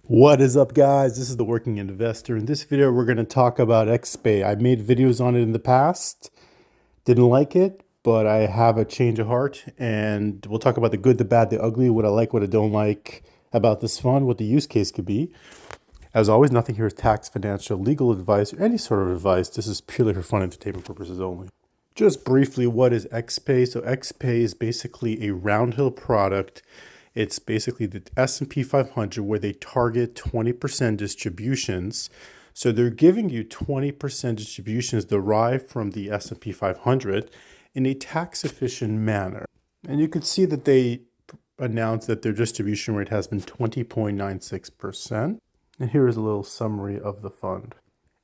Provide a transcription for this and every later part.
What is up, guys? This is the Working Investor. In this video, we're going to talk about XPAY. I made videos on it in the past. Didn't like it, but I have a change of heart, and we'll talk about the good, the bad, the ugly, what I like, what I don't like about this fund, what the use case could be. As always, nothing here is tax, financial, legal advice, or any sort of advice. This is purely for fun entertainment purposes only. Just briefly, what is XPAY? So XPAY is basically a Roundhill product. It's basically the S&P 500 where they target 20% distributions. So they're giving you 20% distributions derived from the S&P 500 in a tax efficient manner. And you can see that they announced that their distribution rate has been 20.96%. And here is a little summary of the fund.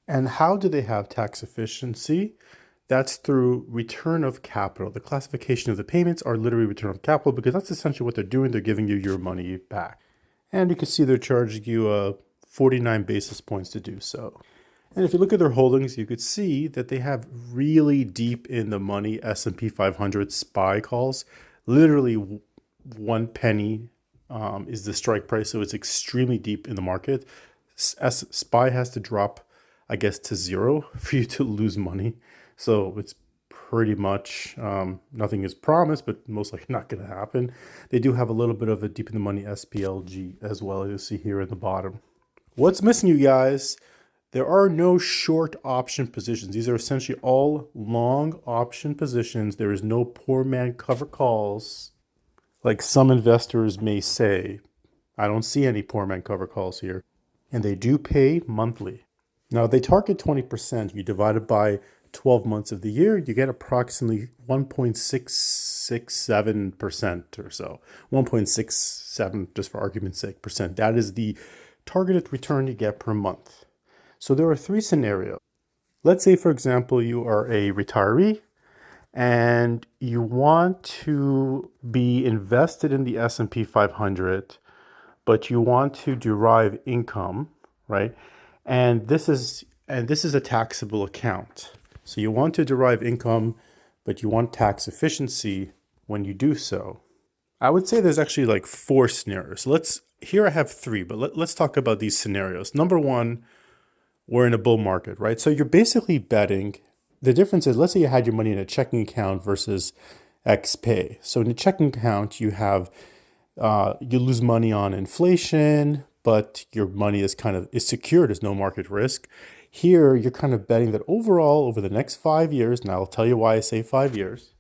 And how do they have tax efficiency? That's through return of capital. The classification of the payments are literally return of capital because that's essentially what they're doing. They're giving you your money back. And you can see they're charging you 49 basis points to do so. And if you look at their holdings, you could see that they have really deep in the money S&P 500 SPY calls. Literally 1 penny is the strike price. So it's extremely deep in the market. SPY has to drop, I guess, to zero for you to lose money. So it's pretty much nothing is promised, but most likely not going to happen. They do have a little bit of a deep in the money SPLG as well, as you see here in the bottom. What's missing, you guys? There are no short option positions. These are essentially all long option positions. There is no poor man cover calls, like some investors may say. I don't see any poor man cover calls here. And they do pay monthly. Now, they target 20%. You divide it by 12 months of the year, you get approximately 1.667% or so. 1.67, just for argument's sake, percent. That is the targeted return you get per month. So there are 3 scenarios. Let's say, for example, you are a retiree and you want to be invested in the S&P 500, but you want to derive income, right? And this is a taxable account. So you want to derive income, but you want tax efficiency when you do so. I would say there's actually like 4 scenarios. Here I have 3, but let's talk about these scenarios. Number 1, we're in a bull market, right? So you're basically betting. The difference is, let's say you had your money in a checking account versus XPay. So in a checking account, you have you lose money on inflation, but your money is secured. There's no market risk. Here, you're kind of betting that overall, over the next 5 years, and I'll tell you why I say 5 years,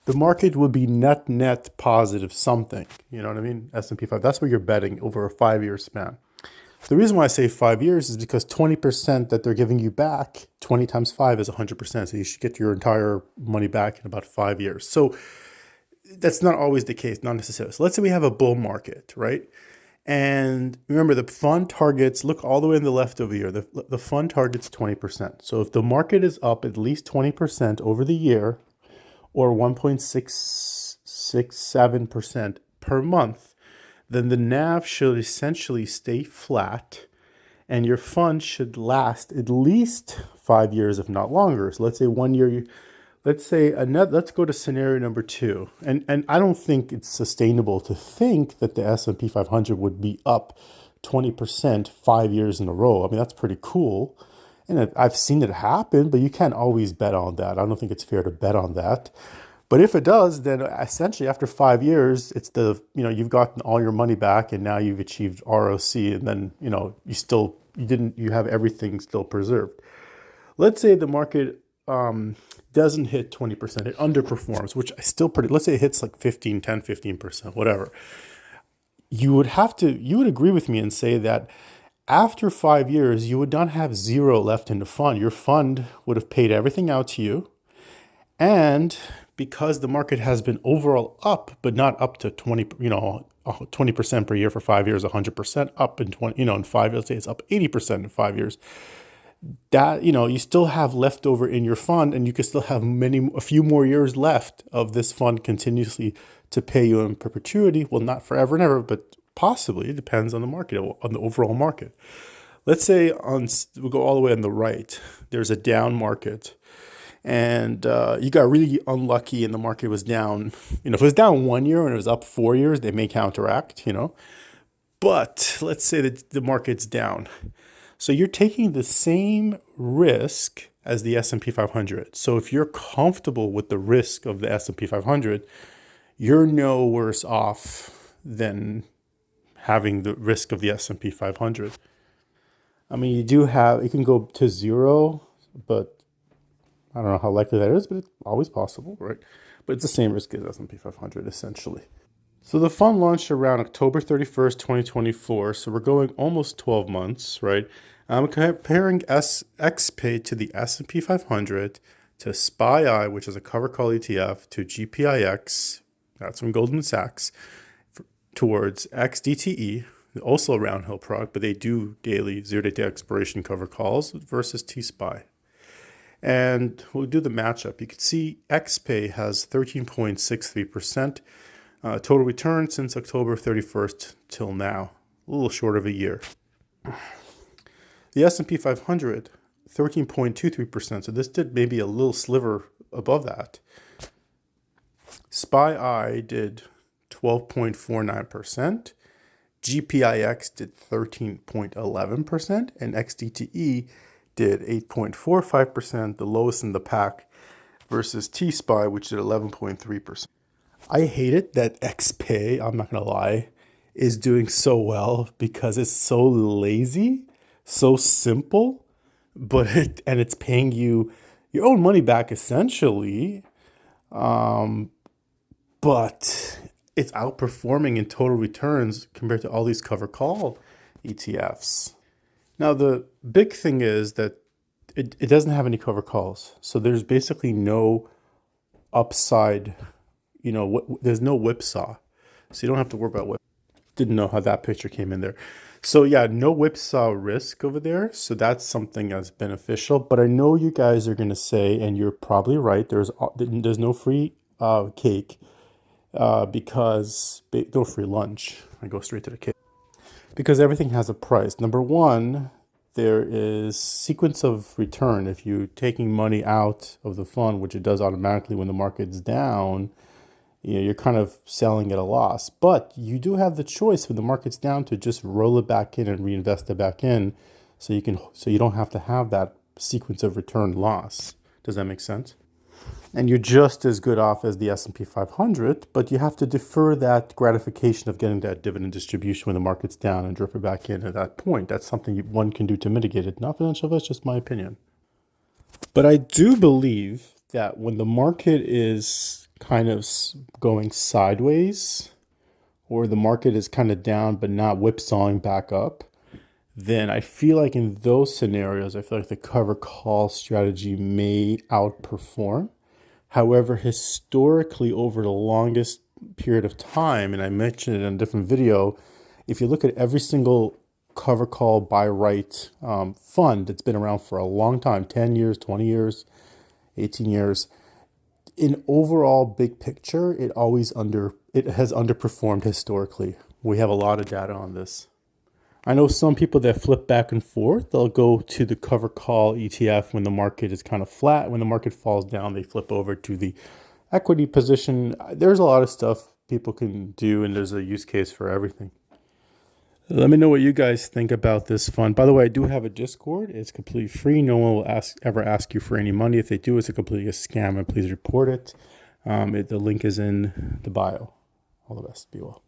the market would be net positive something. You know what I mean? S&P 5. That's where you're betting over a 5-year span. The reason why I say 5 years is because 20% that they're giving you back, 20 times 5 is 100%. So you should get your entire money back in about 5 years. So that's not always the case, not necessarily. So let's say we have a bull market, right? And remember, the fund targets, look all the way in the left over here, the fund targets 20%. So if the market is up at least 20% over the year, or 1.667% per month, then the NAV should essentially stay flat and your fund should last at least 5 years, if not longer. So let's say 1 year, let's go to scenario number 2. And I don't think it's sustainable to think that the S&P 500 would be up 20% 5 years in a row. I mean, that's pretty cool. And I've seen it happen, but you can't always bet on that. I don't think it's fair to bet on that. But if it does, then essentially after 5 years, it's you've gotten all your money back and now you've achieved ROC, and then, you have everything still preserved. Let's say the market doesn't hit 20%, it underperforms, which I still let's say it hits like 15%, whatever. You would agree with me and say that after 5 years, you would not have zero left in the fund. Your fund would have paid everything out to you. And because the market has been overall up, but not up to 20% per year for 5 years, 100% up in 5 years, say it's up 80% in 5 years. That, you still have leftover in your fund, and you can still have a few more years left of this fund continuously to pay you in perpetuity. Well, not forever and ever, but possibly. It depends on the market, on the overall market. Let's say we'll go all the way on the right. There's a down market, and you got really unlucky, and the market was down. If it was down 1 year and it was up 4 years, they may counteract. But let's say that the market's down. So you're taking the same risk as the S&P 500. So if you're comfortable with the risk of the S&P 500, you're no worse off than having the risk of the S&P 500. I mean, you can go to zero, but I don't know how likely that is, but it's always possible, right? But it's the same risk as S&P 500, essentially. So the fund launched around October 31st, 2024. So we're going almost 12 months, right? I'm comparing XPAY to the S&P 500, to SPYI, which is a cover call ETF, to GPIX, that's from Goldman Sachs, towards XDTE, also a Roundhill product, but they do daily 0-day expiration cover calls, versus TSPY. And we'll do the matchup. You can see XPAY has 13.63% total return since October 31st till now, a little short of a year. The S&P 500, 13.23%, so this did maybe a little sliver above that. SPYI did 12.49%, GPIX did 13.11%, and XDTE did 8.45%, the lowest in the pack, versus TSPY, which did 11.3%. I hate it that XPay, I'm not going to lie, is doing so well because it's so lazy, so simple, and it's paying you your own money back essentially, but it's outperforming in total returns compared to all these cover call ETFs. Now, the big thing is that it doesn't have any cover calls. So there's basically no upside, there's no whipsaw. So you don't have to worry about what. Didn't know how that picture came in there. So yeah, no whipsaw risk over there. So that's something that's beneficial. But I know you guys are going to say, and you're probably right, there's no free cake because no free lunch. I go straight to the cake. Because everything has a price. Number one, there is sequence of return. If you're taking money out of the fund, which it does automatically when the market's down, you're kind of selling at a loss. But you do have the choice when the market's down to just roll it back in and reinvest it back in, so you don't have to have that sequence of return loss. Does that make sense? And you're just as good off as the S&P 500, but you have to defer that gratification of getting that dividend distribution when the market's down and drip it back in at that point. That's something one can do to mitigate it. Not financial advice, just my opinion. But I do believe that when the market is kind of going sideways, or the market is kind of down but not whipsawing back up, then I feel like in those scenarios, I feel like the cover call strategy may outperform. However, historically, over the longest period of time, and I mentioned it in a different video, if you look at every single cover call buy right fund that's been around for a long time, 10 years, 20 years, 18 years, in overall big picture, it has underperformed historically. We have a lot of data on this. I know some people that flip back and forth. They'll go to the cover call ETF when the market is kind of flat. When the market falls down, they flip over to the equity position. There's a lot of stuff people can do, and there's a use case for everything. Let me know what you guys think about this fund. By the way, I do have a Discord. It's completely free. No one will ever ask you for any money. If they do, it's completely a scam, and please report it. The link is in the bio. All the best. Be well.